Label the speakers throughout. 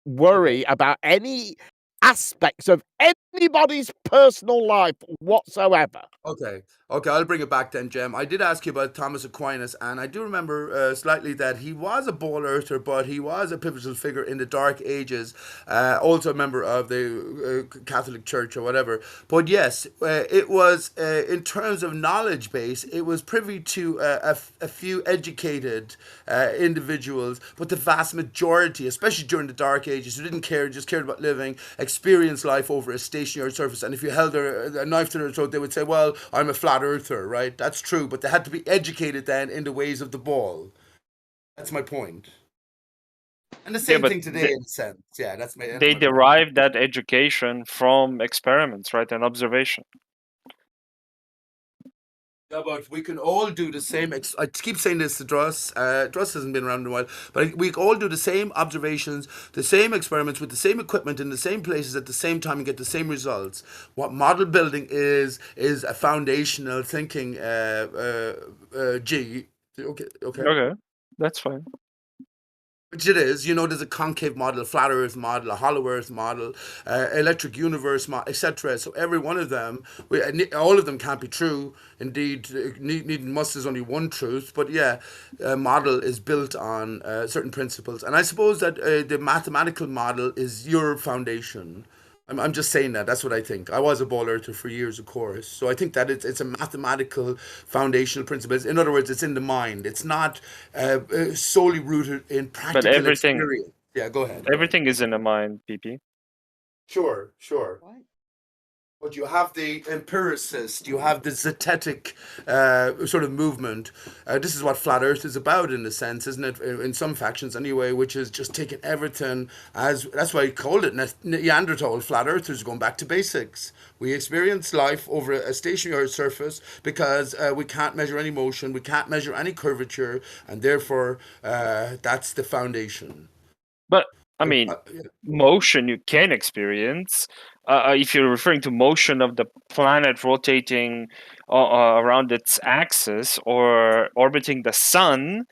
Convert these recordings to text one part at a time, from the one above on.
Speaker 1: worry about any aspects of anybody's personal life whatsoever.
Speaker 2: Okay, I'll bring it back then, Jem. I did ask you about Thomas Aquinas, and I do remember slightly that he was a ball earther, but he was a pivotal figure in the Dark Ages, also a member of the Catholic Church or whatever. But yes, it was, in terms of knowledge base, it was privy to a few educated individuals, but the vast majority, especially during the Dark Ages, who didn't care, just cared about living, experienced life over a stationary surface. And if you held a knife to their throat, they would say, well, I'm a flat earther, right? That's true, but they had to be educated then in the ways of the ball. That's my point. And the
Speaker 3: Yeah,
Speaker 2: same
Speaker 3: but
Speaker 2: thing today, in a sense. Yeah, that's
Speaker 3: they
Speaker 2: my point.
Speaker 3: derive that education from experiments, right, and observation.
Speaker 2: Yeah, but we can all do the same. I keep saying this to Druss. Druss hasn't been around in a while, but we all do the same observations, the same experiments with the same equipment in the same places at the same time and get the same results. What model building is a foundational thinking. G. Okay, okay.
Speaker 3: Okay, that's fine.
Speaker 2: Which it is, there's a concave model, a flat Earth model, a hollow Earth model, electric universe model, etc. So every one of them, all of them can't be true. Indeed, need must is only one truth. But yeah, a model is built on certain principles, and I suppose that the mathematical model is your foundation. I'm just saying that. That's what I think. I was a ball earther for years, of course. So I think that it's a mathematical foundational principle. In other words, it's in the mind. It's not solely rooted in
Speaker 3: But
Speaker 2: practical experience. Yeah, go ahead.
Speaker 3: everything is in the mind, PP.
Speaker 2: Sure, sure.
Speaker 1: What?
Speaker 2: But you have the empiricist, you have the zetetic sort of movement. This is what flat Earth is about, in a sense, isn't it? In some factions, anyway, which is just taking everything as. That's why I called it Neanderthal. Flat Earthers going back to basics. We experience life over a stationary surface because we can't measure any motion, we can't measure any curvature, and therefore that's the foundation.
Speaker 3: But I mean, motion you can experience. If you're referring to motion of the planet rotating around its axis or orbiting the sun,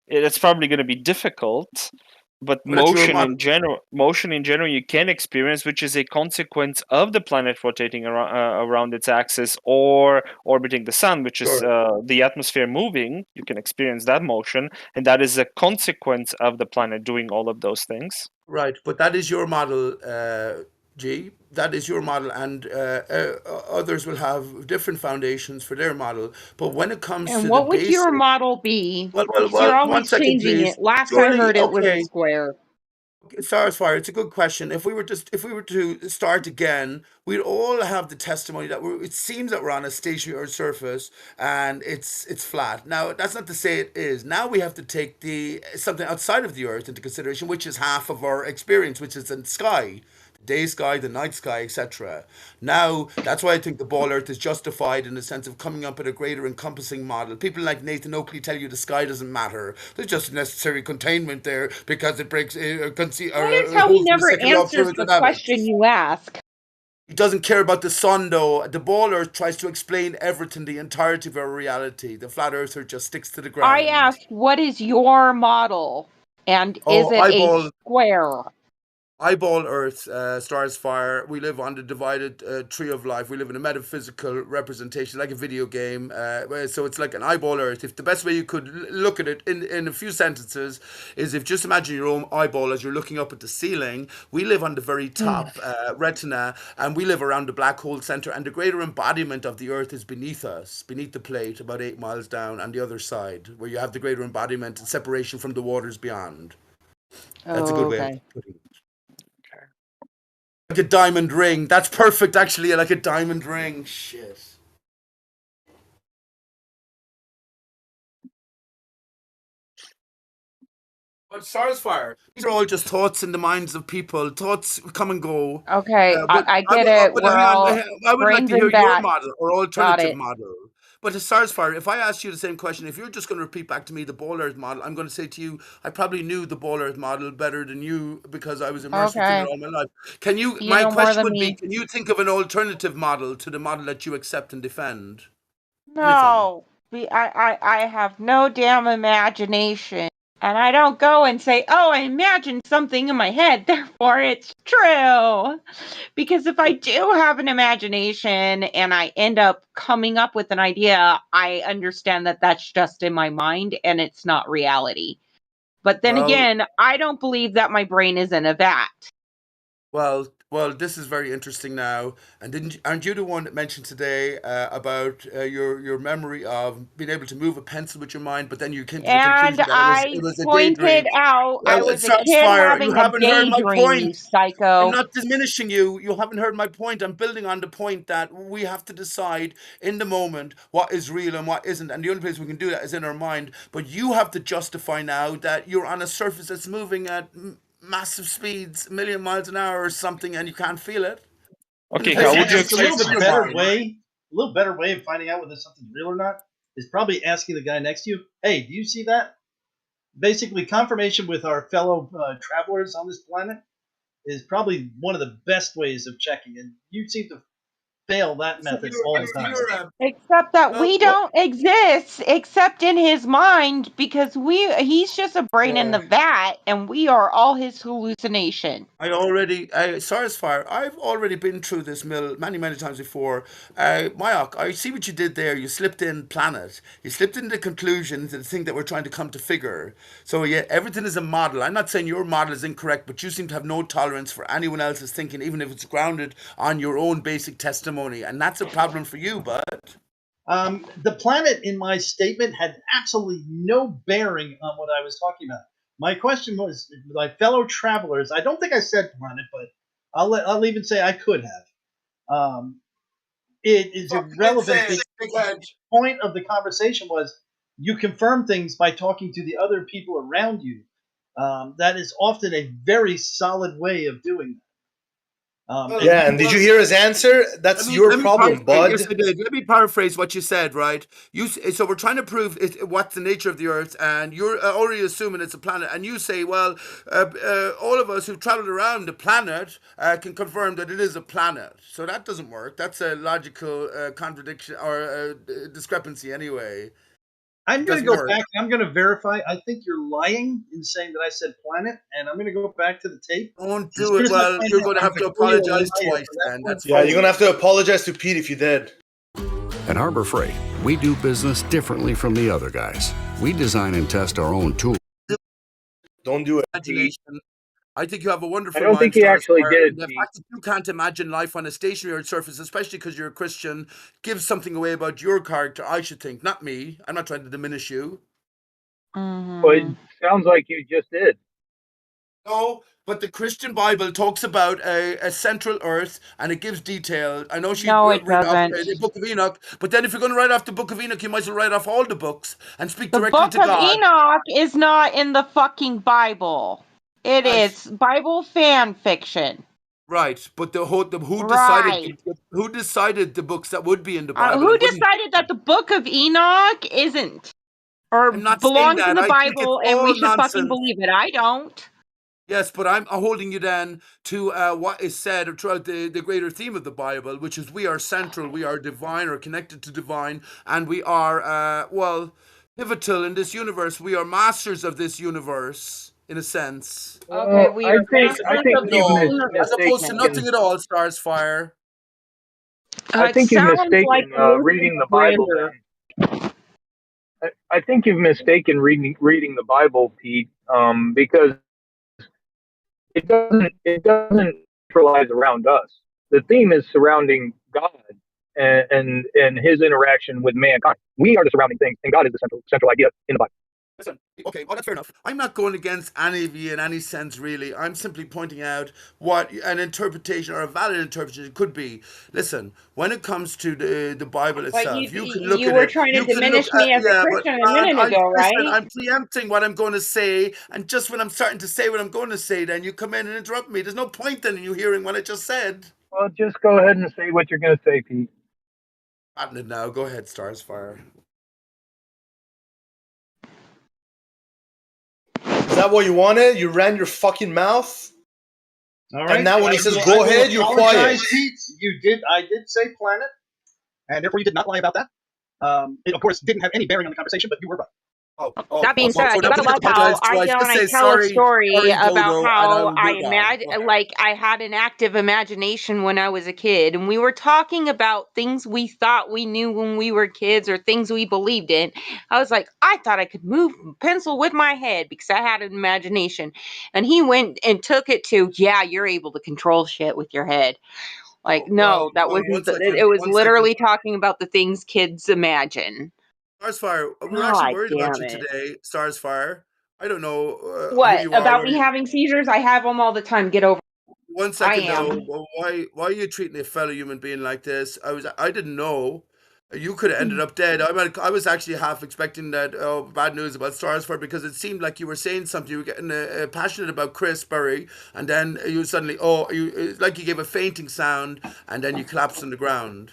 Speaker 3: it's probably going to be difficult. But
Speaker 2: Well, that's your
Speaker 3: motion in general, you can experience, which is a consequence of the planet rotating around its axis or orbiting the sun, which is the atmosphere moving. You can experience that motion, and that is a consequence of the planet doing all of those things.
Speaker 2: Right, but that is your model, G. That is your model, and others will have different foundations for their model. But when it comes
Speaker 4: And
Speaker 2: to the
Speaker 4: what would
Speaker 2: basic,
Speaker 4: your model be?
Speaker 2: well,
Speaker 4: Because you're
Speaker 2: 1
Speaker 4: always
Speaker 2: second,
Speaker 4: changing
Speaker 2: please.
Speaker 4: it. Last I
Speaker 2: Surely,
Speaker 4: heard it was a
Speaker 2: okay.
Speaker 4: square.
Speaker 2: Stars fire. It's a good question. If we were to start again, we'd all have the testimony that it seems that we're on a stationary surface and it's flat. Now that's not to say it is. Now we have to take something outside of the Earth into consideration, which is half of our experience, which is the sky. Day sky, the night sky, etc. Now, that's why I think the ball earth is justified in the sense of coming up with a greater encompassing model. People like Nathan Oakley tell you the sky doesn't matter. There's just necessary containment there because it breaks,
Speaker 4: Notice how he
Speaker 2: holds the
Speaker 4: never
Speaker 2: second law of
Speaker 4: answers the
Speaker 2: thermodynamics.
Speaker 4: question you ask.
Speaker 2: He doesn't care about the sun, though. The ball earth tries to explain everything, the entirety of our reality. The flat earther just sticks to the ground.
Speaker 4: I asked, what is your model? And is it a square?
Speaker 2: Eyeball Earth, stars fire. We live on the divided tree of life. We live in a metaphysical representation, like a video game. So it's like an eyeball Earth. If the best way you could look at it in a few sentences is if just imagine your own eyeball as you're looking up at the ceiling. We live on the very top retina, and we live around the black hole center. And the greater embodiment of the Earth is beneath us, beneath the plate, about 8 miles down on the other side, where you have the greater embodiment and separation from the waters beyond. That's a good way of putting it. Like a diamond ring. That's perfect, actually. Like a diamond ring. Shit. But stars fire. These are all just thoughts in the minds of people. Thoughts come and go.
Speaker 4: Okay, I get it. We're all
Speaker 2: I would like to hear your model or alternative
Speaker 4: it.
Speaker 2: model. But the stars fire, if I asked you the same question, if you're just going to repeat back to me the ball earth model, I'm going to say to you, I probably knew the ball earth model better than you because I was immersed in it all my life. My question would be, can you think of an alternative model to the model that you accept and defend?
Speaker 4: No, I have no damn imagination. And I don't go and say, oh, I imagined something in my head, therefore it's true. Because if I do have an imagination and I end up coming up with an idea, I understand that that's just in my mind and it's not reality. But then again, I don't believe that my brain is in a vat.
Speaker 2: Well, this is very interesting now. And aren't you the one that mentioned today about your memory of being able to move a pencil with your mind, but then you came to the
Speaker 4: And
Speaker 2: conclusion that
Speaker 4: I
Speaker 2: it was a daydream?
Speaker 4: pointed out I
Speaker 2: Well,
Speaker 4: was a
Speaker 2: shots
Speaker 4: kid
Speaker 2: fire. You
Speaker 4: having a
Speaker 2: haven't heard my
Speaker 4: daydream,
Speaker 2: point.
Speaker 4: you
Speaker 2: I'm
Speaker 4: psycho.
Speaker 2: not diminishing you. You haven't heard my point. I'm building on the point that we have to decide in the moment what is real and what isn't. And the only place we can do that is in our mind. But you have to justify now that you're on a surface that's moving at massive speeds, a million miles an hour or something, and you can't feel it.
Speaker 3: Okay, how would you
Speaker 5: It's a
Speaker 3: explain?
Speaker 5: little better way of finding out whether something's real or not is probably asking the guy next to you, hey, do you see that? Basically, confirmation with our fellow travelers on this planet is probably one of the best ways of checking, and you seem to fail that method all the time.
Speaker 4: Except that we don't exist except in his mind, because he's just a brain in the vat and we are all his hallucination.
Speaker 2: Sorry, fire. I've already been through this mill many, many times before. Mayok, I see what you did there. You slipped in planet. You slipped in the conclusion to the thing that we're trying to come to figure. So yeah, everything is a model. I'm not saying your model is incorrect, but you seem to have no tolerance for anyone else's thinking, even if it's grounded on your own basic testimony. And that's a problem for you, bud.
Speaker 5: The planet in my statement had absolutely no bearing on what I was talking about. My question was, my fellow travelers, I don't think I said planet, but I'll even say I could have. It is irrelevant. The point of the conversation was you confirm things by talking to the other people around you. That is often a very solid way of doing that.
Speaker 6: And did you hear his answer? That's your problem, bud.
Speaker 2: Yes, I did. Let me paraphrase what you said, right? So we're trying to prove what's the nature of the Earth, and you're already assuming it's a planet, and you say, well, all of us who've traveled around the planet can confirm that it is a planet. So that doesn't work. That's a logical contradiction or discrepancy anyway.
Speaker 5: I'm going to go back and I'm going to verify. I think you're lying in saying that I said planet, and I'm going to go back to the tape.
Speaker 2: Don't do it. Well, you're going to have to apologize twice then.
Speaker 6: You're going to have to apologize to Pete if you did.
Speaker 7: At Harbor Freight, we do business differently from the other guys. We design and test our own tools.
Speaker 6: Don't do it.
Speaker 2: I think you have a wonderful
Speaker 8: I don't think he actually did.
Speaker 2: The fact that you can't imagine life on a stationary surface, especially because you're a Christian, gives something away about your character, I should think. Not me. I'm not trying to diminish you.
Speaker 8: Well, it sounds like you just did.
Speaker 2: No, but the Christian Bible talks about a central earth, and it gives detail. I know
Speaker 4: it
Speaker 2: read off
Speaker 4: doesn't.
Speaker 2: the Book of Enoch, but then if you're going to write off the Book of Enoch, you might as well write off all the books and speak directly to God.
Speaker 4: The Book of Enoch is not in the fucking Bible. It is Bible fan fiction.
Speaker 2: Right, but who decided the books that would be in the Bible?
Speaker 4: Who decided that the Book of Enoch isn't or belongs in the Bible and we should fucking believe it? I don't.
Speaker 2: Yes, but I'm holding you then to what is said throughout the greater theme of the Bible, which is we are central, we are divine or connected to divine, and we are, pivotal in this universe. We are masters of this universe, in a sense.
Speaker 4: Okay, we are
Speaker 8: I think you've
Speaker 2: as opposed to nothing at all, Stars Fire.
Speaker 8: I think you've mistaken reading the Bible. I think you've mistaken reading the Bible, Pete, because it doesn't neutralize around us. The theme is surrounding God and his interaction with mankind. We are the surrounding things, and God is the central idea in the Bible.
Speaker 2: Listen, okay, well, that's fair enough. I'm not going against any of you in any sense, really. I'm simply pointing out what an interpretation or a valid interpretation could be. Listen, when it comes to the Bible itself, you can look at it.
Speaker 4: You were trying to diminish me as a Christian a minute ago, right?
Speaker 2: I'm preempting what I'm going to say, and just when I'm starting to say what I'm going to say, then you come in and interrupt me. There's no point then in you hearing what I just said.
Speaker 8: Well, just go ahead and say what you're going to say, Pete.
Speaker 2: It now. Go ahead, Stars Fire.
Speaker 6: Is that what you wanted? You ran your fucking mouth?
Speaker 5: All right.
Speaker 6: And now when he says go ahead, you're quiet.
Speaker 5: Pete. I did say planet, and therefore you did not lie about that. It, of course, didn't have any bearing on the conversation, but you were right.
Speaker 4: That being said, you
Speaker 2: now
Speaker 4: gotta
Speaker 2: please
Speaker 4: love how
Speaker 2: apologize twice. Just
Speaker 4: I
Speaker 2: say
Speaker 4: tell a
Speaker 2: sorry,
Speaker 4: story about
Speaker 2: Dodo, and
Speaker 4: how
Speaker 2: I'll
Speaker 4: I
Speaker 2: move on.
Speaker 4: imagine, like I had an active imagination when I was a kid, and we were talking about things we thought we knew when we were kids or things we believed in. I was like, I thought I could move a pencil with my head because I had an imagination, and he went and took it to, yeah, you're able to control shit with your head. Like, no, that wasn't. It was literally talking about the things kids imagine.
Speaker 2: Starsfire, we were actually
Speaker 4: God
Speaker 2: worried about
Speaker 4: damn
Speaker 2: you
Speaker 4: it.
Speaker 2: today, Starsfire. I don't know who
Speaker 4: What
Speaker 2: you are.
Speaker 4: about me having seizures? I have them all the time. Get over.
Speaker 2: 1 second though. Well, why are you treating a fellow human being like this? I didn't know. You could have ended up dead. I was actually half expecting that bad news about Starsfire because it seemed like you were saying something. You were getting passionate about Chris Berry, and then you suddenly like you gave a fainting sound, and then you collapsed on the ground.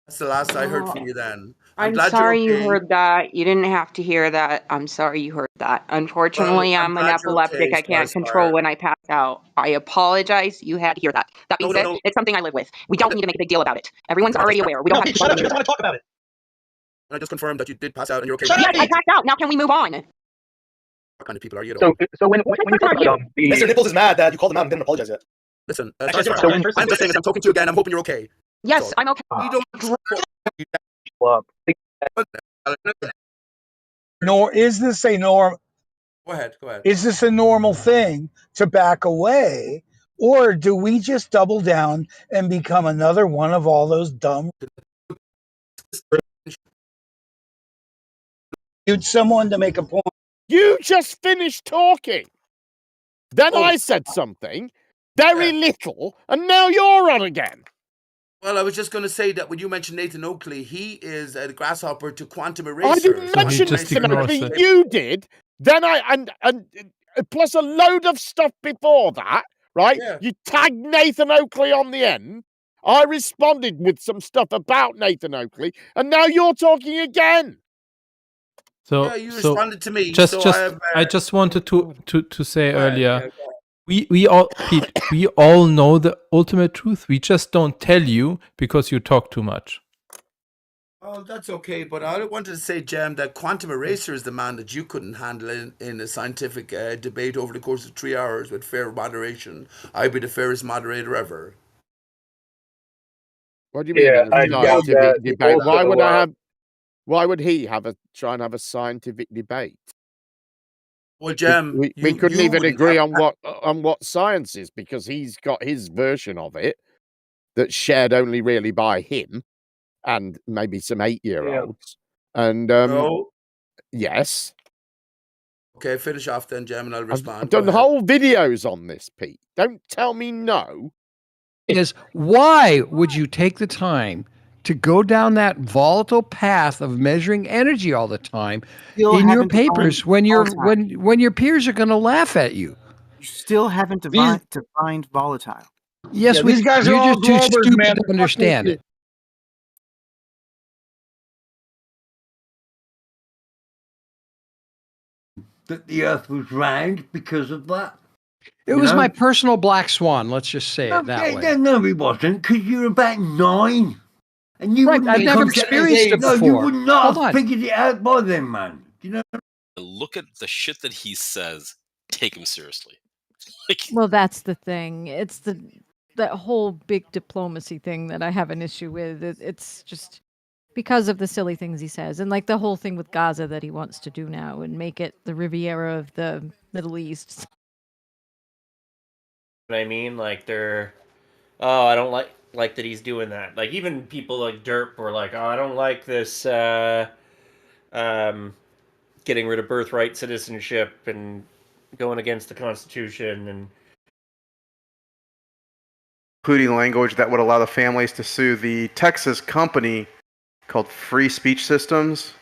Speaker 2: That's the last I heard from you then. I'm glad
Speaker 4: sorry
Speaker 2: you're
Speaker 4: you
Speaker 2: okay.
Speaker 4: heard that. You didn't have to hear that. I'm sorry you heard that. Unfortunately,
Speaker 2: Well, I'm
Speaker 4: I'm an
Speaker 2: glad you're
Speaker 4: epileptic.
Speaker 2: okay,
Speaker 4: I can't control
Speaker 2: Starsfire.
Speaker 4: when I pass out. I apologize. You had to hear that. That being said,
Speaker 2: No.
Speaker 4: it's something I live with. We don't need to make a big deal about it. Everyone's already aware. We don't have to.
Speaker 5: Shut up. She doesn't want to talk about it.
Speaker 2: I just confirmed that you did pass out and you're okay.
Speaker 4: Yes, I passed out. Now can we move on?
Speaker 2: What kind of people are you?
Speaker 8: So when you talk about
Speaker 6: Mr. Nipples is mad that you called him out and didn't apologize yet.
Speaker 2: Listen,
Speaker 5: I'm
Speaker 2: I'm just saying, as I'm talking to you again, I'm hoping you're okay.
Speaker 4: Yes, I'm okay.
Speaker 2: We don't.
Speaker 9: Nor is this a norm?
Speaker 2: Go ahead.
Speaker 9: Is this a normal thing to back away, or do we just double down and become another one of all those dumb? You'd someone to make a point.
Speaker 1: You just finished talking. Then I said something, very little, and now you're on again.
Speaker 2: Well, I was just going to say that when you mentioned Nathan Oakley, he is a grasshopper to quantum eraser.
Speaker 1: I didn't mention Nathan Oakley. You did. Then and plus a load of stuff before that, right?
Speaker 2: Yeah.
Speaker 1: You tagged Nathan Oakley on the end. I responded with some stuff about Nathan Oakley, and now you're talking again.
Speaker 10: So,
Speaker 2: yeah, you responded to me.
Speaker 10: I just wanted to say earlier, we all Pete, we all know the ultimate truth. We just don't tell you because you talk too much.
Speaker 2: Oh, that's okay. But I wanted to say, Jem, that quantum eraser is the man that you couldn't handle in a scientific debate over the course of 3 hours with fair moderation. I'd be the fairest moderator ever.
Speaker 1: What do you mean?
Speaker 8: I doubt that.
Speaker 1: Debate? Why would he try and have a scientific debate?
Speaker 2: Well, Jem,
Speaker 1: we couldn't even agree on what science is because he's got his version of it that's shared only really by him and maybe some 8-year-olds. Yeah. And yes.
Speaker 2: Okay, finish off then, Jem, and I'll respond.
Speaker 1: I've done whole videos on this, Pete. Don't tell me no.
Speaker 11: Is why would you take the time to go down that volatile path of measuring energy all the time in your papers when your peers are going to laugh at you?
Speaker 12: You still haven't defined volatile.
Speaker 11: Yes,
Speaker 9: these guys are all
Speaker 11: just too
Speaker 9: Globers,
Speaker 11: stupid
Speaker 9: man.
Speaker 11: to understand it.
Speaker 13: That the Earth was round because of that.
Speaker 11: It was my personal black swan. Let's just say it that way.
Speaker 13: No, it wasn't, because you're about 9. And you
Speaker 11: I've never experienced it before.
Speaker 13: No, you would not have figured it out by then, man. You know.
Speaker 14: Look at the shit that he says. Take him seriously.
Speaker 15: Well, that's the thing. It's that whole big diplomacy thing that I have an issue with. It's just because of the silly things he says, and like the whole thing with Gaza that he wants to do now and make it the Riviera of the Middle East.
Speaker 16: I mean, like I don't like that he's doing that. Like even people like Derp were like, oh, I don't like this getting rid of birthright citizenship and going against the Constitution, and
Speaker 17: including language that would allow the families to sue the Texas company called Free Speech Systems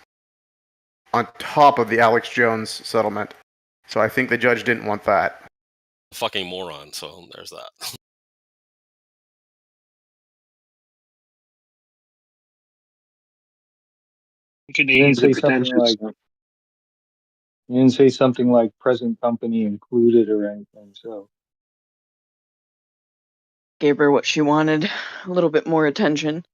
Speaker 17: on top of the Alex Jones settlement. So I think the judge didn't want that.
Speaker 14: Fucking moron, so there's that.
Speaker 8: You didn't say something like present company included or anything, so.
Speaker 18: Gave her what she wanted, a little bit more attention.